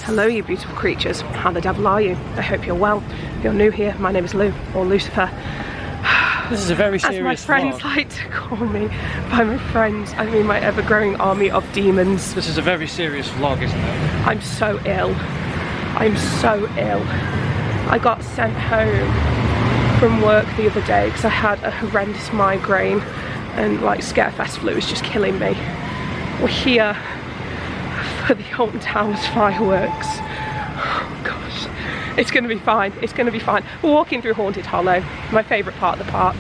Hello you beautiful creatures, how the devil are you? I hope you're well. If you're new here, my name is Lou, or Lucifer. This is a very serious As my friends vlog. like to call me. By my friends, I mean my ever-growing army of demons. This is a very serious vlog, isn't it? I'm so ill. I'm so ill. I got sent home from work the other day because I had a horrendous migraine and like Scarefest flu is just killing me. We're here for the Alton Towers fireworks. Oh gosh, it's gonna be fine, it's gonna be fine. We're walking through Haunted Hollow, my favourite part of the park.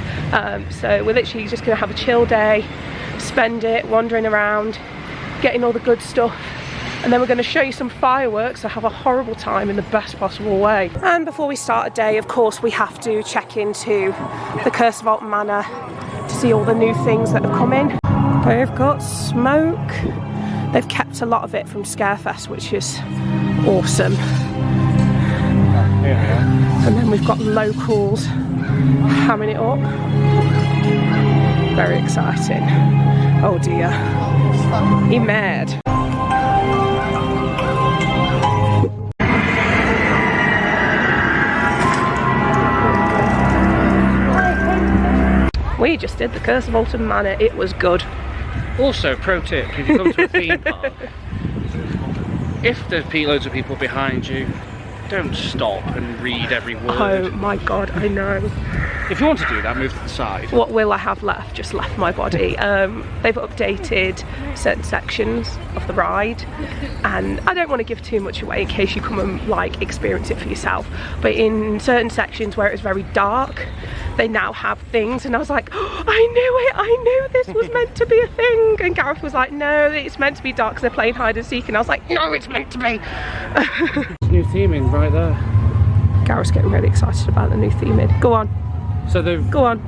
So we're literally just gonna have a chill day, spend it wandering around, getting all the good stuff, and then we're going to show you some fireworks. So have a horrible time in the best possible way. And before we start a day, of course, we have to check into the Curse of Alton Manor to see all the new things that have come in. They've got smoke. They've kept a lot of it from Scarefest, which is awesome. And then we've got locals hamming it up. Very exciting. Oh dear. He mad. We just did the Curse of Alton Manor, it was good. Also, pro tip, if you come to a theme park, if there's loads of people behind you, don't stop and read every word. Oh my god, I know. If you want to do that, move to the side. What will I have left? Just left my body. They've updated certain sections of the ride, and I don't want to give too much away in case you come and like experience it for yourself, but in certain sections where it was very dark, they now have things, and I was like, oh, I knew it, I knew this was meant to be a thing. And Gareth was like, no, it's meant to be dark because they're playing hide and seek, and I was like, no, it's meant to be. New theming right there. Gareth's getting really excited about the new theming. Go on. So they've Go on.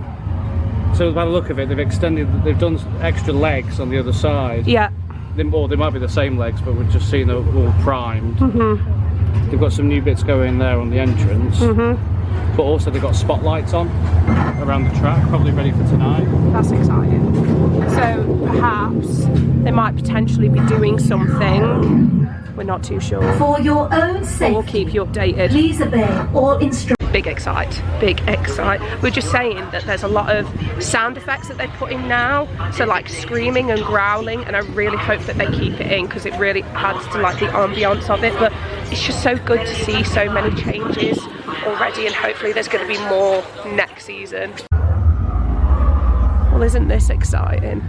So by the look of it, they've done extra legs on the other side. Yeah. Or they might be the same legs, but we're just seeing them all primed. They've got some new bits going there on the entrance. But also they've got spotlights on around the track, probably ready for tonight. That's exciting. So perhaps they might potentially be doing something. We're not too sure. For your own safety, we'll keep you updated. Please obey all instructions. Big excite, big excite. We're just saying that there's a lot of sound effects that they put in now, so like screaming and growling, and I really hope that they keep it in because it really adds to like the ambience of it. But it's just so good to see so many changes already, and hopefully there's going to be more next season. Well, isn't this exciting?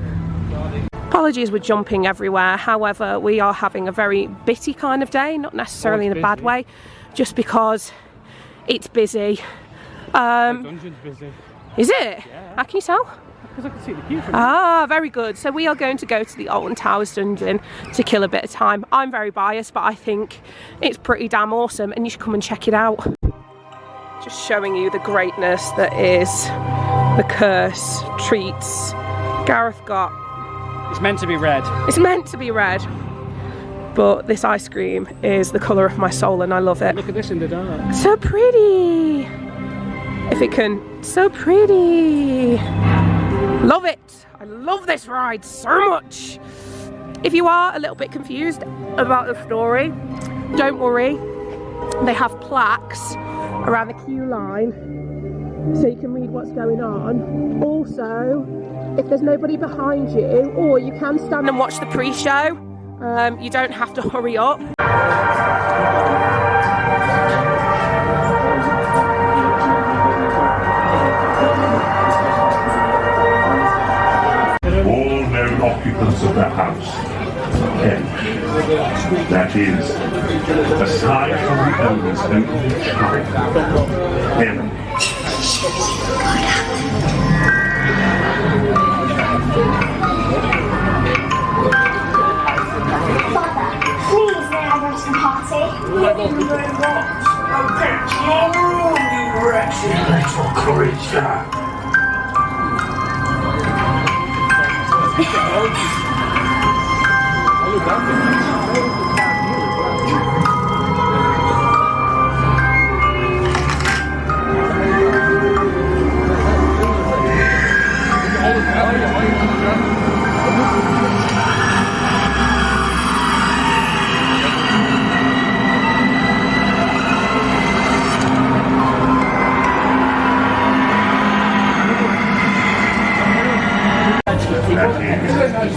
Apologies, we're jumping everywhere. However, we are having a very bitty kind of day, not necessarily in a bad way, just because it's busy. Dungeon's busy. Is it? Yeah. How can you tell? Because I can see the queue from Ah, very good. So we are going to go to the Alton Towers dungeon to kill a bit of time. I'm very biased, but I think it's pretty damn awesome and you should come and check it out. Just showing you the greatness that is the curse treats Gareth got. It's meant to be red. It's meant to be red, but this ice cream is the colour of my soul and I love it. Look at this in the dark. So pretty! If it can, so pretty! Love it! I love this ride so much! If you are a little bit confused about the story, don't worry. They have plaques around the queue line so you can read what's going on. Also, if there's nobody behind you, or you can stand and watch the pre-show, you don't have to hurry up. All known occupants of the house, that is, aside from the owner's only child, Emma. Please, may I have some party? Remember what? A bit slower, you wretched little creature.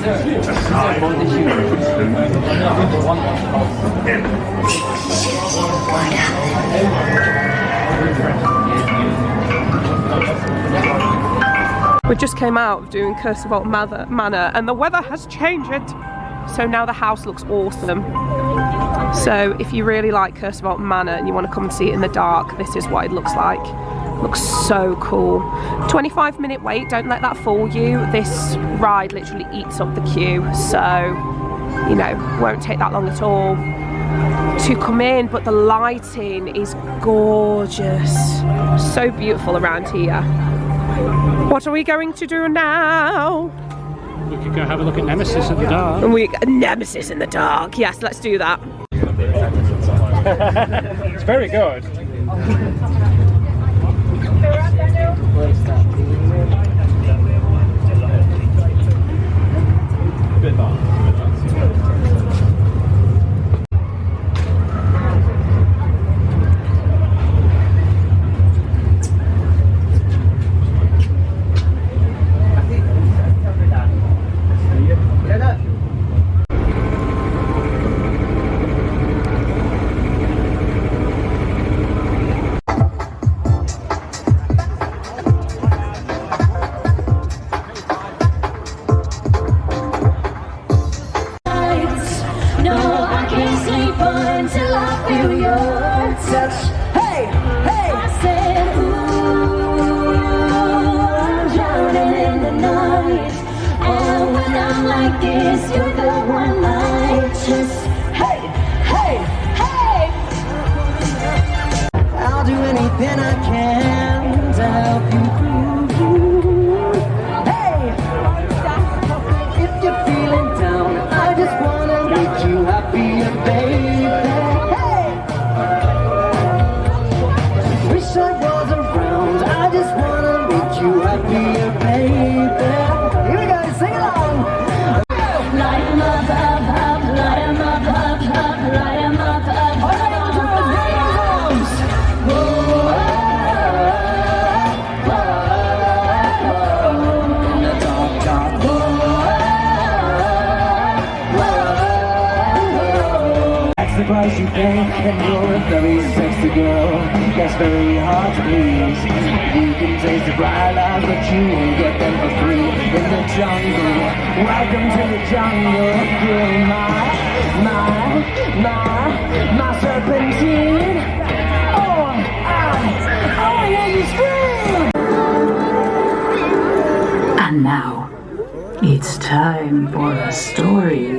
Aside from We just came out of doing Curse of Alton Manor and the weather has changed. So now the house looks awesome. So if you really like Curse of Alton Manor and you want to come and see it in the dark, this is what it looks like. Looks so cool. 25-minute wait, don't let that fool you. This ride literally eats up the queue, so you know, won't take that long at all to come in, but the lighting is gorgeous. So beautiful around here. What are we going to do now? We could go have a look at Nemesis in the dark. Nemesis in the dark. Yes, let's do that. It's very good. The price you pay, and you're a very sexy girl. That's very hard to please. You can taste the bright lights, but you won't get them for free. In the jungle, welcome to the jungle. You're my serpentine. Oh, yeah, you scream. And now, it's time for a story.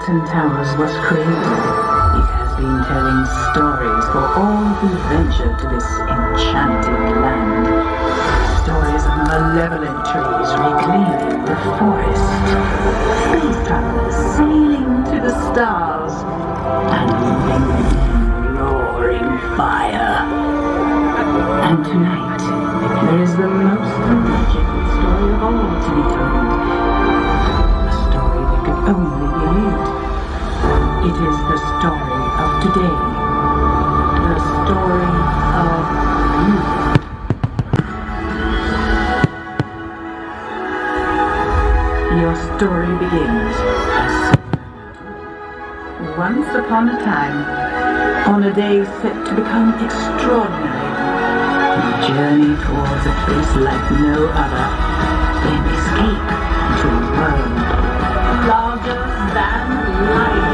Alton Towers was created. It has been telling stories for all who venture to this enchanted land. Stories of malevolent trees reclaiming the forest, space travelers sailing to the stars, and roaring fire. And tonight, there is the most magical story of all to be told. A story that could only be lived. It is the story of today. The story of you. Your story begins as once upon a time, on a day set to become extraordinary, you journey towards a place like no other, then escape into a world larger than life.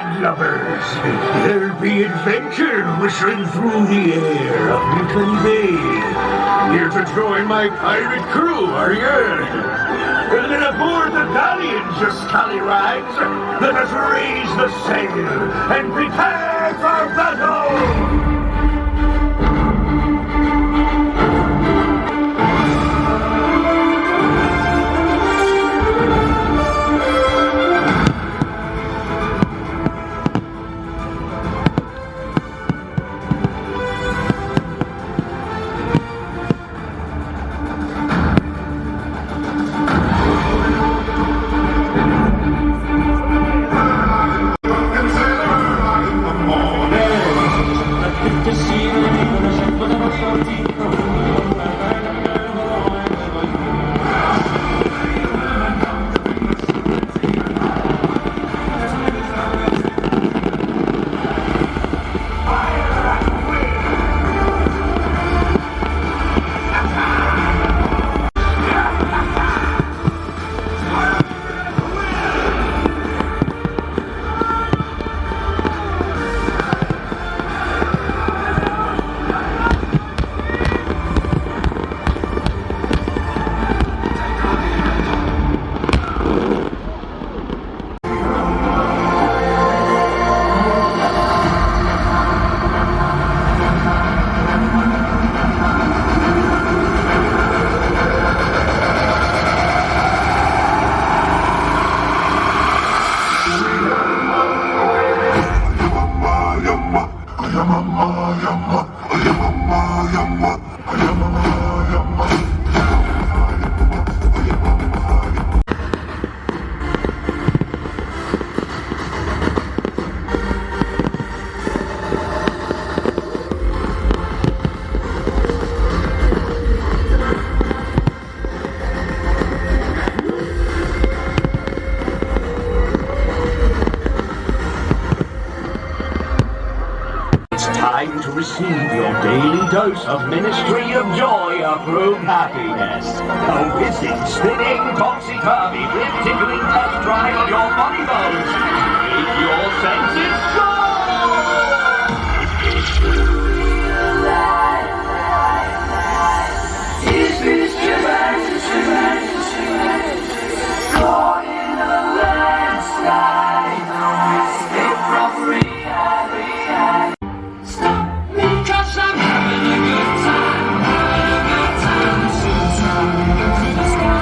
landlubbers. There'll be adventure whistling through the air of Newton Bay. Here to join my pirate crew, are you? Well, then aboard the galleons, you scallywags. Let us raise the sail and prepare for battle! Time to receive your daily dose of Ministry of Joy approved happiness. A whizzing, spinning, topsy-turvy, rib-tickling test drive of your body bones. Keep your senses sharp! Is this caught in a landslide? Escape from reality. Stop me, 'cause I'm having a good time, to the sky,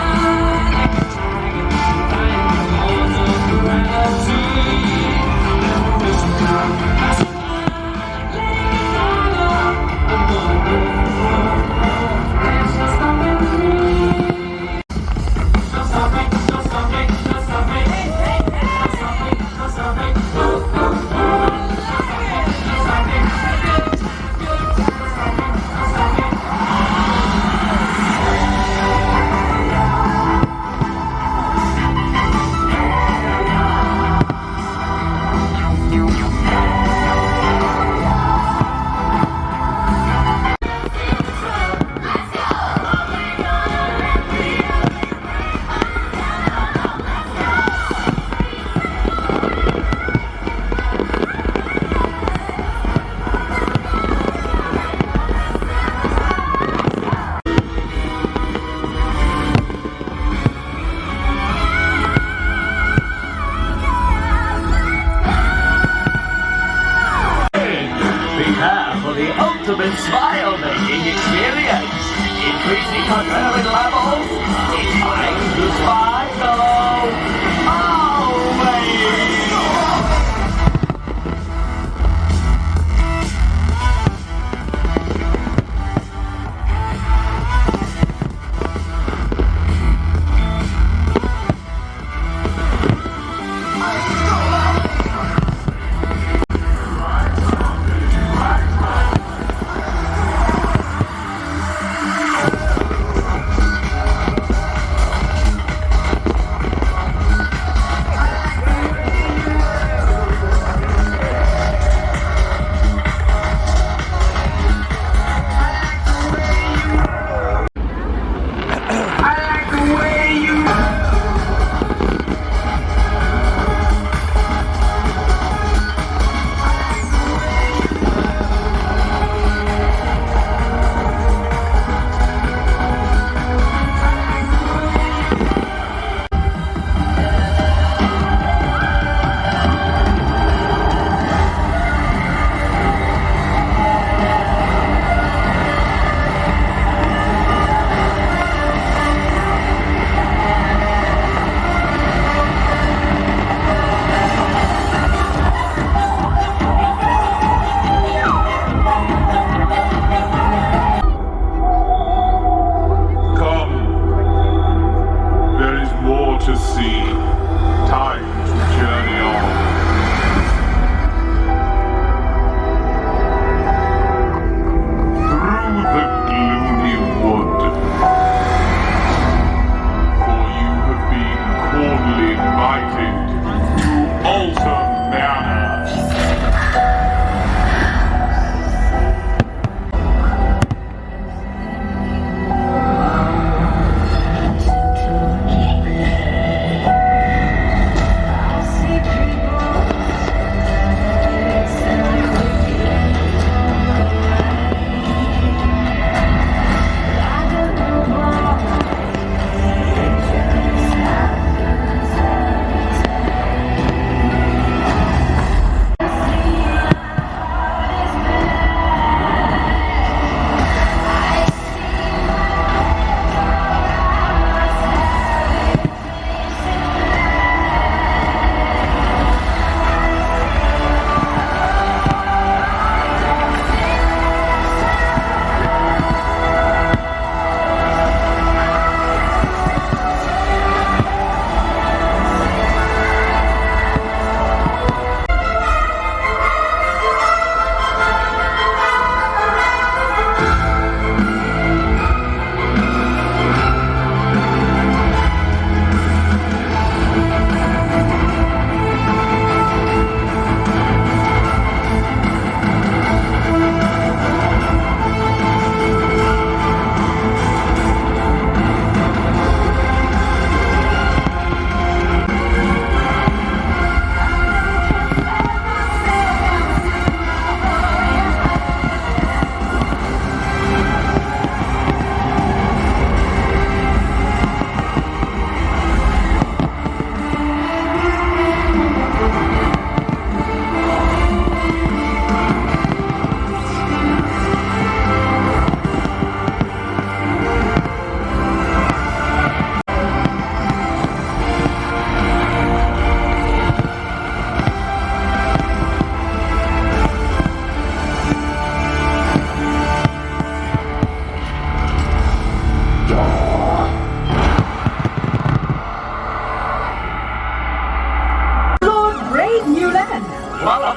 because of gravity. Ultimate smile-making experience. Increasing adrenaline levels. It's time to smile. Oh, baby.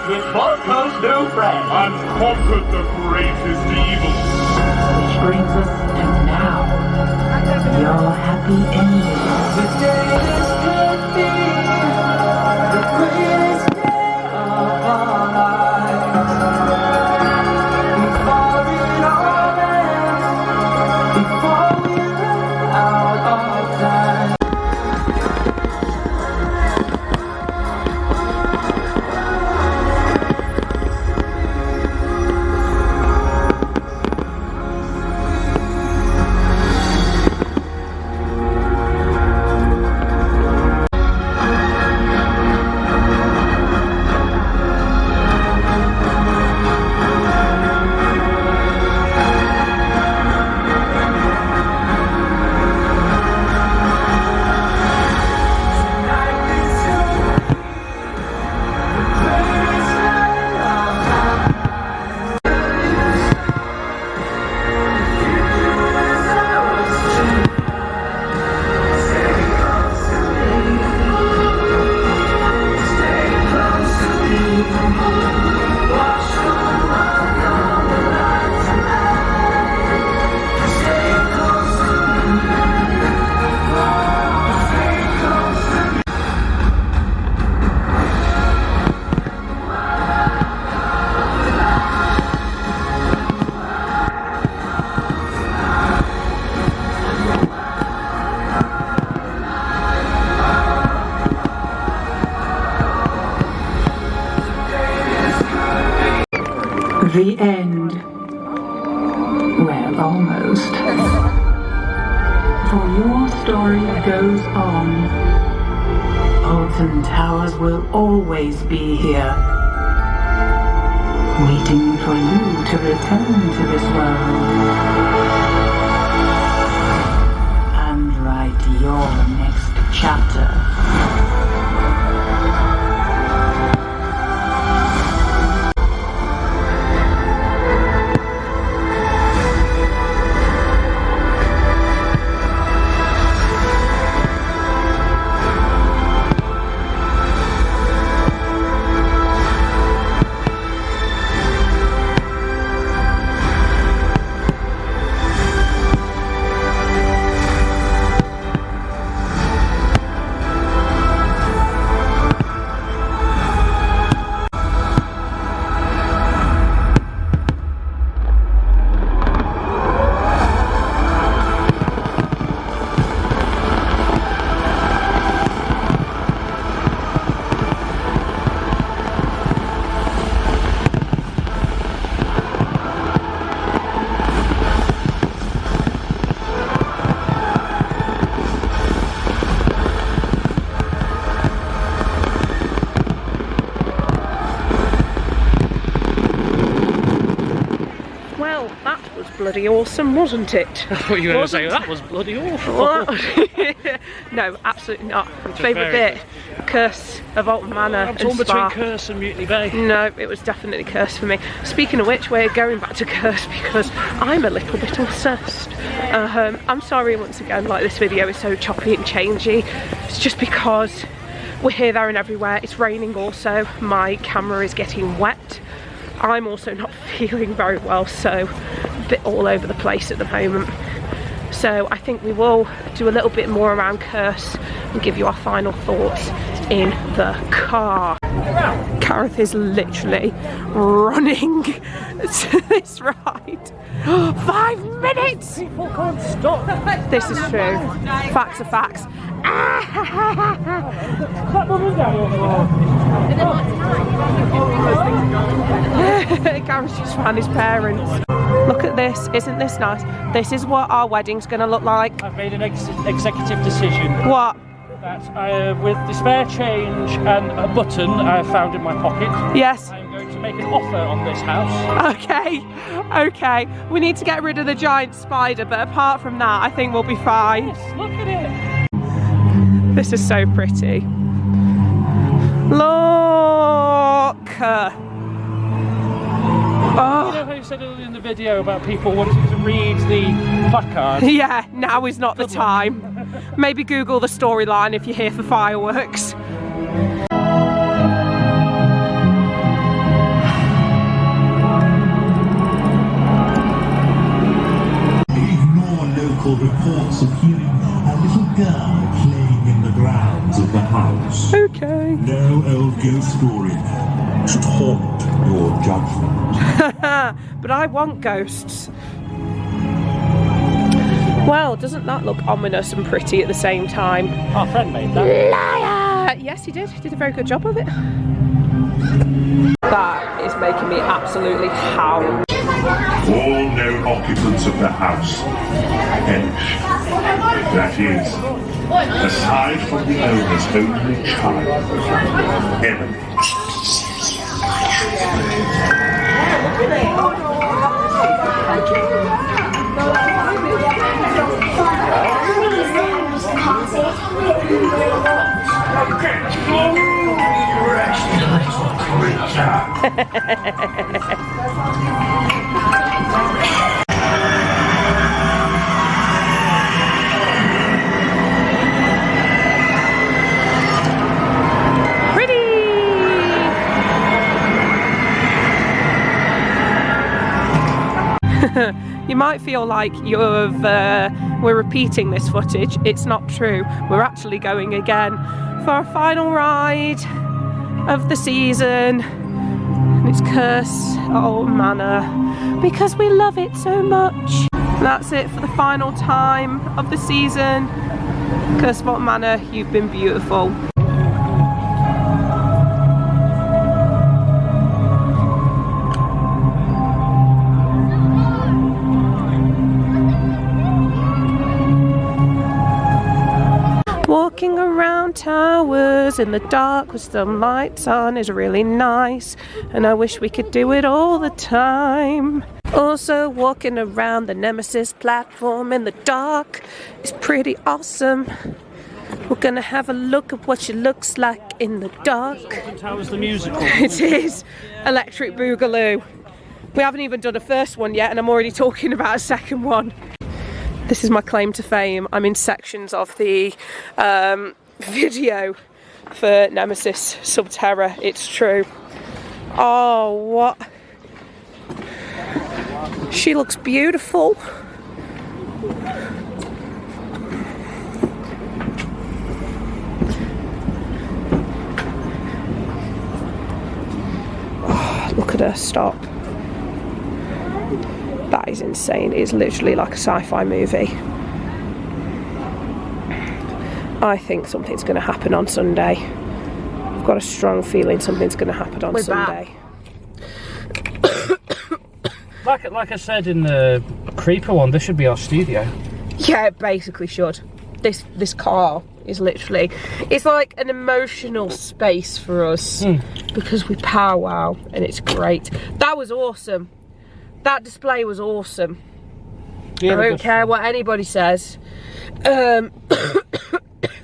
with Bartow's new friend. And conquered the greatest evil. Which brings us to now. Your happy ending. Today this could be the greatest day of our lives. Before it all ends, before we run out of time. The end. Well, almost. For your story goes on. Alton Towers will always be here, waiting for you to return to this world and write your next chapter. bloody awesome, wasn't it? I thought you were going to say, that was bloody awful. No, absolutely not. Favourite bit? Curse of Alton Manor. I'm torn between Curse and Mutiny Bay. No, it was definitely Curse for me. Speaking of which, we're going back to Curse because I'm a little bit obsessed. I'm sorry once again, like this video is so choppy and changey. It's just because we're here, there and everywhere. It's raining also. My camera is getting wet. I'm also not feeling very well, so a bit all over the place at the moment. So I think we will do a little bit more around Curse and give you our final thoughts in the car. Gareth is literally running to this ride. 5 minutes! People can't stop. This is true. Facts are facts. Gareth's just found his parents. Look at this, isn't this nice? This is what our wedding's gonna look like. I've made an executive decision. What? That with the spare change and a button I have found in my pocket, yes, I'm going to make an offer on this house. Okay, okay. We need to get rid of the giant spider, but apart from that, I think we'll be fine. Yes, look at it. This is so pretty. Look! Oh. You know how you said earlier in the video about people wanting to read the placard? Yeah, now is not the time. Maybe Google the storyline if you're here for fireworks. Ignore local reports of hearing a little girl playing in the grounds of the house. Okay. No old ghost story should haunt your judgment. But I want ghosts. Well, doesn't that look ominous and pretty at the same time? Our friend made that. Liar! Yes, he did. He did a very good job of it. That is making me absolutely howl. All known occupants of the house perish. That is, aside from the owner's only child, Emily. You might feel like we're repeating this footage. It's not true. We're actually going again for our final ride of the season. And it's Curse at Alton Manor because we love it so much. And that's it for the final time of the season. Curse of Alton Manor, you've been beautiful. Walking around towers in the dark with some lights on is really nice, and I wish we could do it all the time. Also, walking around the Nemesis platform in the dark is pretty awesome. We're gonna have a look at what she looks like in the dark. Towers the musical. It is Electric Boogaloo. We haven't even done a first one yet, and I'm already talking about a second one. This is my claim to fame. I'm in sections of the video for Nemesis Subterra. It's true. Oh, what? She looks beautiful. Oh, look at her stop. That is insane. It's literally like a sci-fi movie. I think something's going to happen on Sunday. I've got a strong feeling something's going to happen on Sunday. Like I said in the Creeper one, this should be our studio. Yeah, it basically should. This car is literally, it's like an emotional space for us because we powwow and it's great. That was awesome. That display was awesome. Yeah, I don't care what anybody says.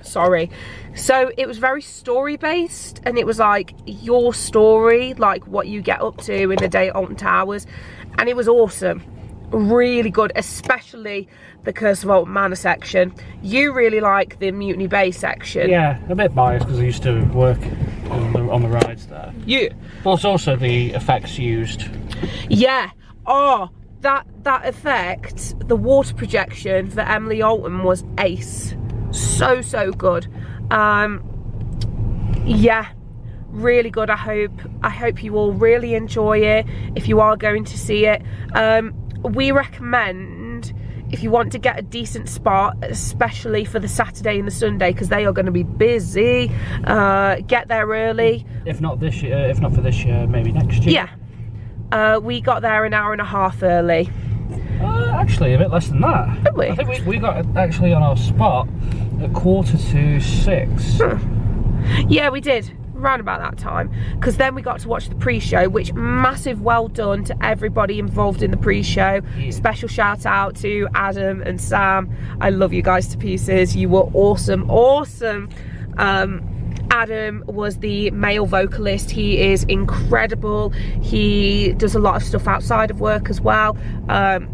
Sorry. So it was very story based, and it was like your story, like what you get up to in the day at Alton Towers, and it was awesome. Really good, especially the Curse of Alton Manor section. You really like the Mutiny Bay section. Yeah, a bit biased because I used to work on the rides there. Yeah. Plus also the effects used. Yeah. Oh, that effect, the water projection for Emily Alton was ace. So good. Yeah, really good. I hope you all really enjoy it if you are going to see it. We recommend, if you want to get a decent spot, especially for the Saturday and the Sunday, because they are going to be busy, get there early. If not this year, if not for this year, maybe next year. Yeah. We got there an hour and a half early. Actually, a bit less than that. Did we? I think we got actually on our spot at 5:45. Yeah, we did. Around about that time, because then we got to watch the pre-show, which massive well done to everybody involved in the pre-show. Yeah. Special shout out to Adam and Sam. I love you guys to pieces. You were awesome. Adam was the male vocalist. He is incredible. He does a lot of stuff outside of work as well.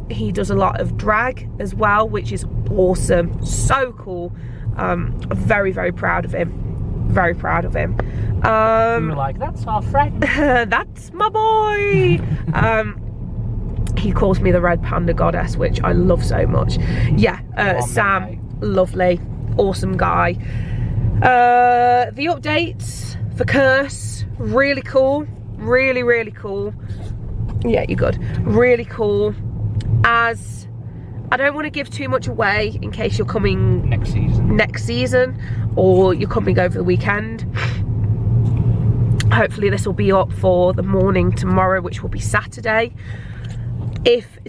He does a lot of drag as well, which is awesome. So cool. Very proud of him. Very proud of him. We were like, that's our friend. That's my boy. He calls me the Red Panda Goddess, which I love so much. Yeah, Sam, lovely, awesome guy. The updates for Curse, really cool. Really cool. Yeah, you're good. Really cool. As I don't want to give too much away in case you're coming next season or you're coming over the weekend. Hopefully this will be up for the morning tomorrow, which will be Saturday. If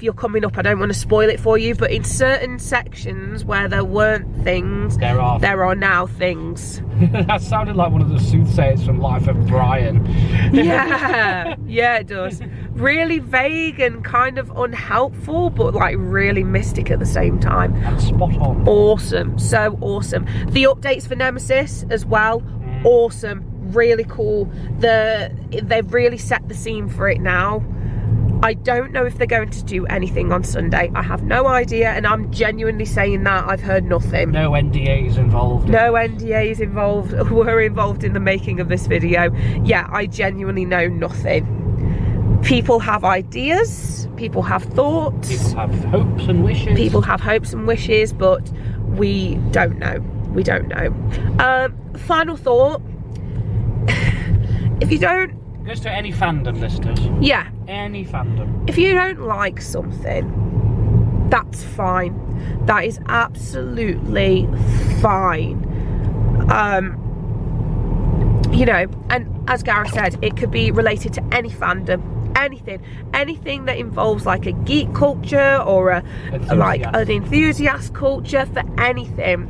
you're coming up, I don't want to spoil it for you, but in certain sections where there weren't things, there are now things. That sounded like one of the soothsayers from Life of Brian. Yeah, it does. Really vague and kind of unhelpful, but like really mystic at the same time. And spot on. Awesome, so awesome. The updates for Nemesis as well, awesome, really cool. They've really set the scene for it now. I don't know if they're going to do anything on Sunday. I have no idea, and I'm genuinely saying that. I've heard nothing. No NDAs involved. No NDAs were involved in the making of this video. Yeah, I genuinely know nothing. People have ideas, people have thoughts. People have hopes and wishes. People have hopes and wishes, but we don't know. We don't know. Final thought. If you don't... Goes to any fandom, listeners. Yeah. Any fandom. If you don't like something, that's fine. That is absolutely fine. You know, and as Gareth said, it could be related to any fandom. Anything that involves like a geek culture or an enthusiast culture for anything.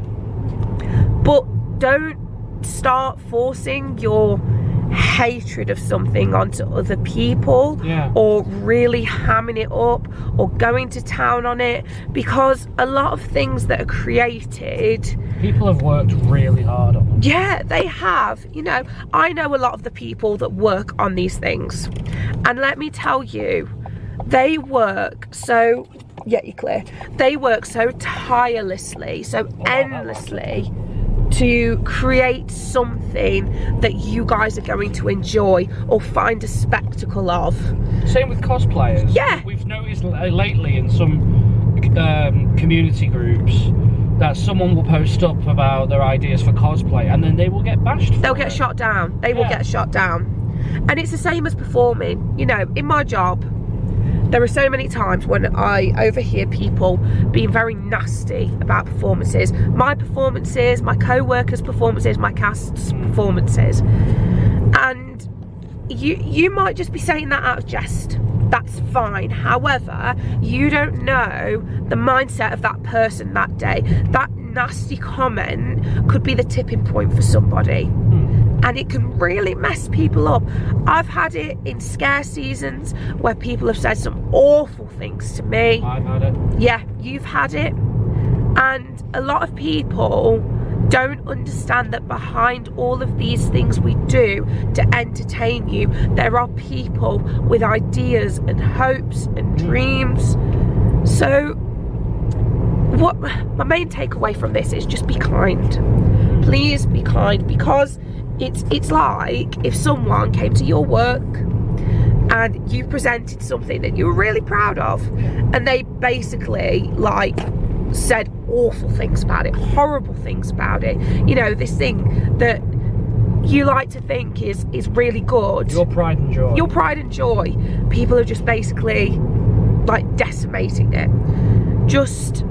But don't start forcing your hatred of something onto other people, or really hamming it up or going to town on it, because a lot of things that are created, people have worked really hard on them. Yeah, they have. You know, I know a lot of the people that work on these things, and let me tell you, they work so, yeah, you're clear, they work so tirelessly, so endlessly to create something that you guys are going to enjoy or find a spectacle of. Same with cosplayers. Yeah. We've noticed lately in some community groups that someone will post up about their ideas for cosplay and then they will get bashed. They'll get shot down. They will get shot down. And it's the same as performing. You know, in my job, there are so many times when I overhear people being very nasty about performances. My performances, my co-workers' performances, my cast's performances. And you might just be saying that out of jest. That's fine. However, you don't know the mindset of that person that day. That nasty comment could be the tipping point for somebody. and it can really mess people up. I've had it in scare seasons where people have said some awful things to me. I've had it. Yeah, you've had it. And a lot of people don't understand that behind all of these things we do to entertain you, there are people with ideas and hopes and dreams. So what my main takeaway from this is just be kind. Please be kind, because it's like if someone came to your work and you presented something that you were really proud of, and they basically like said awful things about it, horrible things about it. You know, this thing that you like to think is really good. Your pride and joy. Your pride and joy. People are just basically like decimating it. Just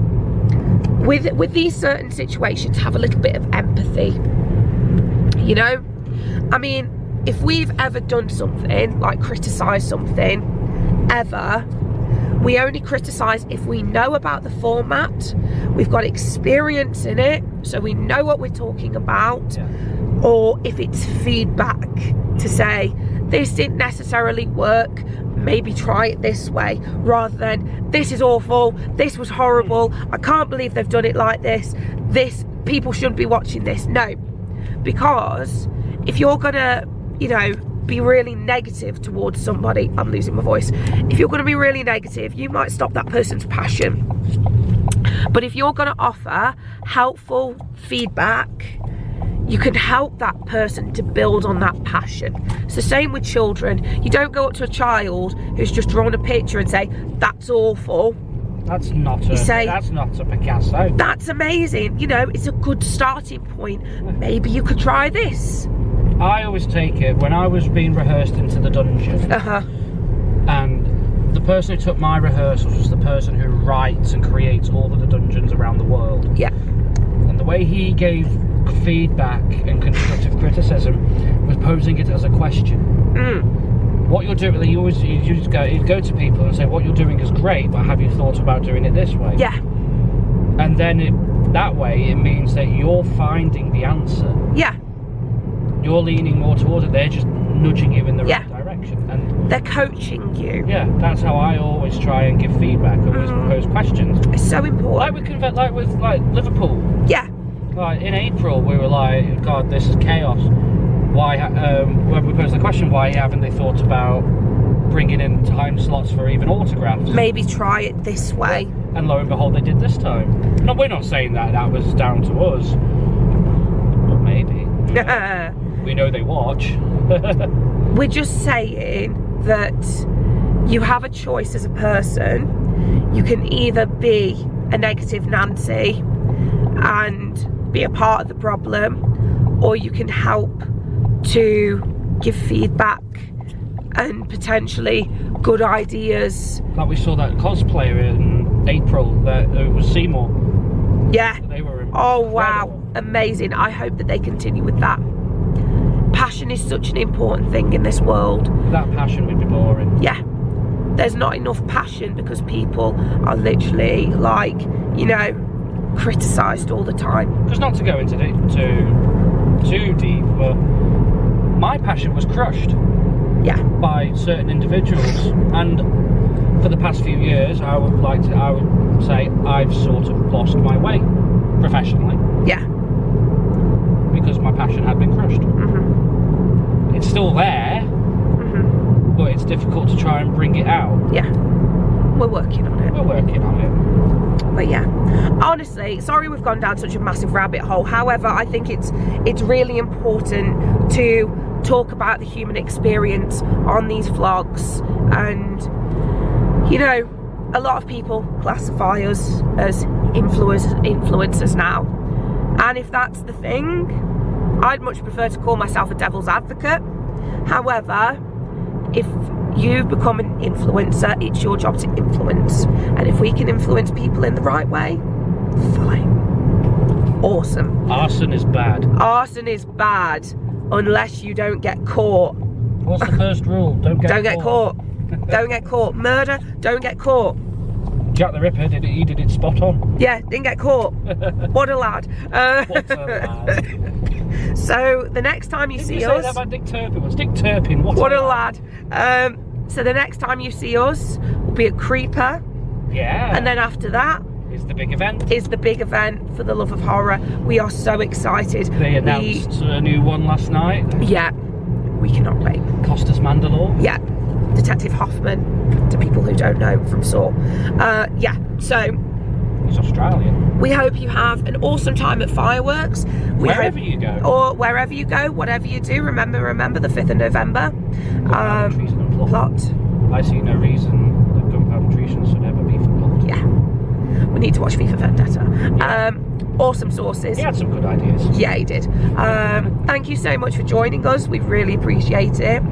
with these certain situations, have a little bit of empathy. You know, I mean, if we've ever done something like criticize something ever, we only criticise if we know about the format, we've got experience in it, so we know what we're talking about, or if it's feedback to say, this didn't necessarily work, maybe try it this way, rather than, this is awful, this was horrible, I can't believe they've done it like this, people shouldn't be watching this. No, because if you're gonna, you know, be really negative towards somebody, I'm losing my voice, if you're going to be really negative, you might stop that person's passion. But if you're going to offer helpful feedback, you can help that person to build on that passion. It's the same with children. You don't go up to a child who's just drawn a picture and say, that's awful. That's not a Picasso. That's amazing. You know, it's a good starting point. Maybe you could try this. I always take it when I was being rehearsed into the dungeon, and the person who took my rehearsals was the person who writes and creates all of the dungeons around the world. Yeah. And the way he gave feedback and constructive criticism was posing it as a question. What you're doing, you go to people and say, what you're doing is great, but have you thought about doing it this way? Yeah. And then that way it means that you're finding the answer. Yeah. You're leaning more towards it, they're just nudging you in the right direction. And they're coaching you. Yeah, that's how I always try and give feedback, always pose questions. It's so important. Like with Liverpool. Yeah. Like in April, we were like, God, this is chaos. Why, when we posed the question, why haven't they thought about bringing in time slots for even autographs? Maybe try it this way. And lo and behold, they did this time. No, we're not saying that was down to us. But maybe. We know they watch. We're just saying that you have a choice as a person. You can either be a negative Nancy and be a part of the problem, or you can help to give feedback and potentially good ideas. Like we saw that cosplayer in April that was Seymour. Yeah. They were incredible. Oh wow, amazing. I hope that they continue with that. Passion is such an important thing in this world. Without passion we'd be boring. Yeah. There's not enough passion because people are literally like, you know, criticised all the time. Because not to go into too deep, but my passion was crushed. Yeah. By certain individuals, and for the past few years, I would say I've sort of lost my way professionally. Yeah. Because my passion had been crushed. It's still there, but it's difficult to try and bring it out. Yeah. We're working on it. We're working on it. But yeah, honestly, sorry we've gone down such a massive rabbit hole. However, I think it's really important to talk about the human experience on these vlogs. And, you know, a lot of people classify us as influencers now. And if that's the thing, I'd much prefer to call myself a devil's advocate. However, if you become an influencer, it's your job to influence. And if we can influence people in the right way, fine. Awesome. Arson is bad. Arson is bad unless you don't get caught. What's the first rule? Don't get caught. Don't get caught. Murder, don't get caught. Jack the Ripper he did it spot on. Yeah, didn't get caught. What a lad. What a lad. So the next time you see us, about Dick Turpin was Dick Turpin. What a lad. So the next time you see us will be at Creeper. Yeah. And then after that is the big event. Is the big event for the love of horror. We are so excited. They announced a new one last night. Yeah. We cannot wait. Costas Mandalore. Yeah. Detective Hoffman, to people who don't know from Saw. Yeah, so he's Australian. We hope you have an awesome time at fireworks. Wherever you go. Or wherever you go, whatever you do, remember the 5th of November. Plot. I see no reason that gunpowder treason should ever be forgotten. Yeah. We need to watch V for Vendetta. Yeah. Awesome sources. He had some good ideas. Yeah, he did. Thank you so much for joining us. We really appreciate it.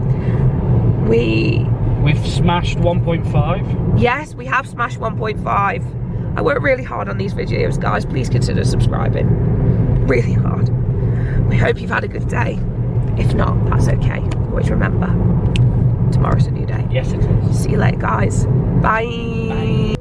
We've smashed 1.5. Yes, we have smashed 1.5. I work really hard on these videos, guys. Please consider subscribing. Really hard. We hope you've had a good day. If not, that's okay. Always remember, tomorrow's a new day. Yes, it is. See you later, guys. Bye. Bye.